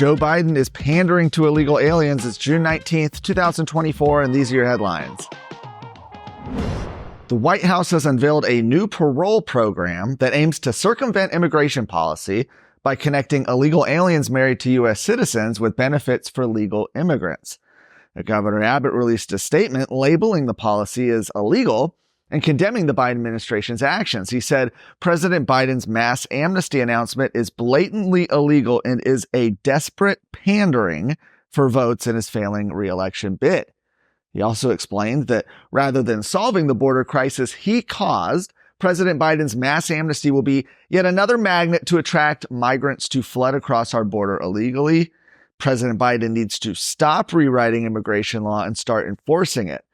Joe Biden is pandering to illegal aliens. It's June 19th, 2024, and these are your headlines. The White House has unveiled a new parole program that aims to circumvent immigration policy by connecting illegal aliens married to U.S. citizens with benefits for legal immigrants. Governor Abbott released a statement labeling the policy as illegal and condemning the Biden administration's actions. He said President Biden's mass amnesty announcement is blatantly illegal and is a desperate pandering for votes in his failing re-election bid. He also explained that rather than solving the border crisis he caused, President Biden's mass amnesty will be yet another magnet to attract migrants to flood across our border illegally. President Biden needs to stop rewriting immigration law and start enforcing it.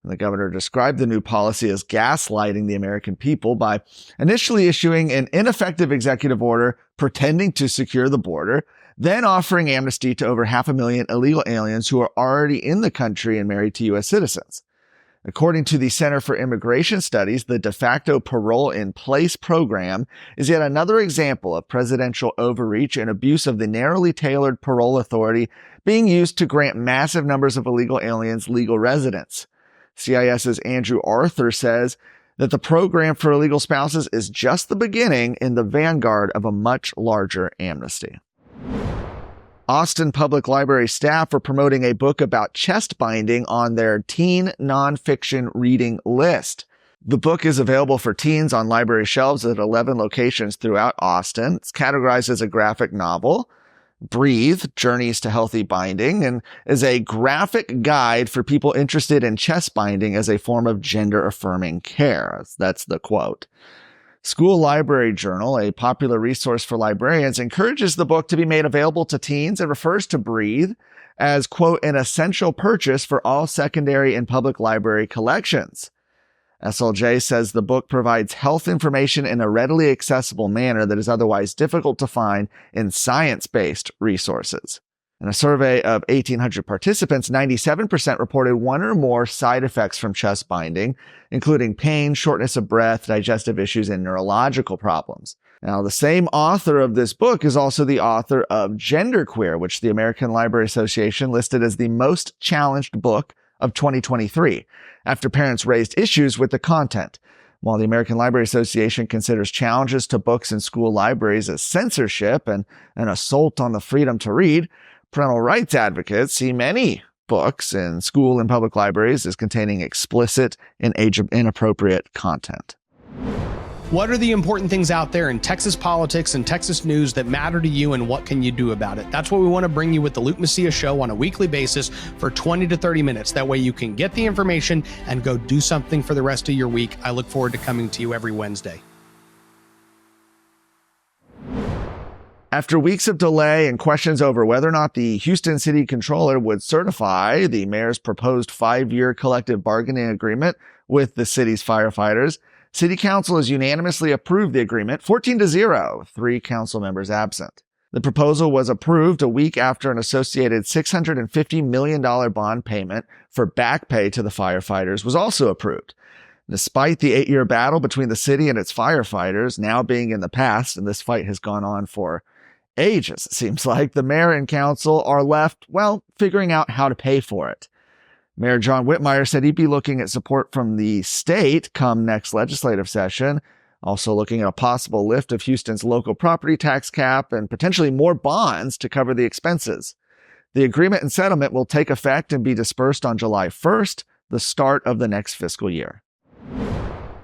The governor described the new policy as gaslighting the American people by initially issuing an ineffective executive order pretending to secure the border, then offering amnesty to over 500,000 illegal aliens who are already in the country and married to U.S. citizens. According to the Center for Immigration Studies, the de facto Parole in Place program is yet another example of presidential overreach and abuse of the narrowly tailored parole authority being used to grant massive numbers of illegal aliens legal residence. CIS's Andrew Arthur says that the program for illegal spouses is just the beginning in the vanguard of a much larger amnesty. Austin Public Library staff are promoting a book about chest binding on their teen nonfiction reading list. The book is available for teens on library shelves at 11 locations throughout Austin. It's categorized as a graphic novel. Breathe, Journeys to Healthy Binding, and is a graphic guide for people interested in chest binding as a form of gender-affirming care. That's the quote. School Library Journal, a popular resource for librarians, encourages the book to be made available to teens and refers to Breathe as, quote, an essential purchase for all secondary and public library collections. SLJ says the book provides health information in a readily accessible manner that is otherwise difficult to find in science-based resources. In a survey of 1,800 participants, 97% reported one or more side effects from chest binding, including pain, shortness of breath, digestive issues, and neurological problems. Now, the same author of this book is also the author of Genderqueer, which the American Library Association listed as the most challenged book of 2023, after parents raised issues with the content. While the American Library Association considers challenges to books in school libraries as censorship and an assault on the freedom to read, parental rights advocates see many books in school and public libraries as containing explicit and age-inappropriate content. What are the important things out there in Texas politics and Texas news that matter to you, and what can you do about it? That's what we want to bring you with the Luke Macias Show on a weekly basis for 20 to 30 minutes. That way you can get the information and go do something for the rest of your week. I look forward to coming to you every Wednesday. After weeks of delay and questions over whether or not the Houston City Controller would certify the mayor's proposed 5-year collective bargaining agreement with the city's firefighters, City Council has unanimously approved the agreement, 14-0, with 3 council members absent. The proposal was approved a week after an associated $650 million bond payment for back pay to the firefighters was also approved. Despite the 8-year battle between the city and its firefighters now being in the past, and this fight has gone on for ages, it seems like, the mayor and council are left, figuring out how to pay for it. Mayor John Whitmire said he'd be looking at support from the state come next legislative session, also looking at a possible lift of Houston's local property tax cap and potentially more bonds to cover the expenses. The agreement and settlement will take effect and be dispersed on July 1st, the start of the next fiscal year.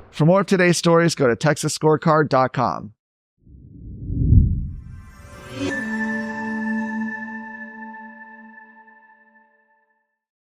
For more of today's stories, go to TexasScorecard.com.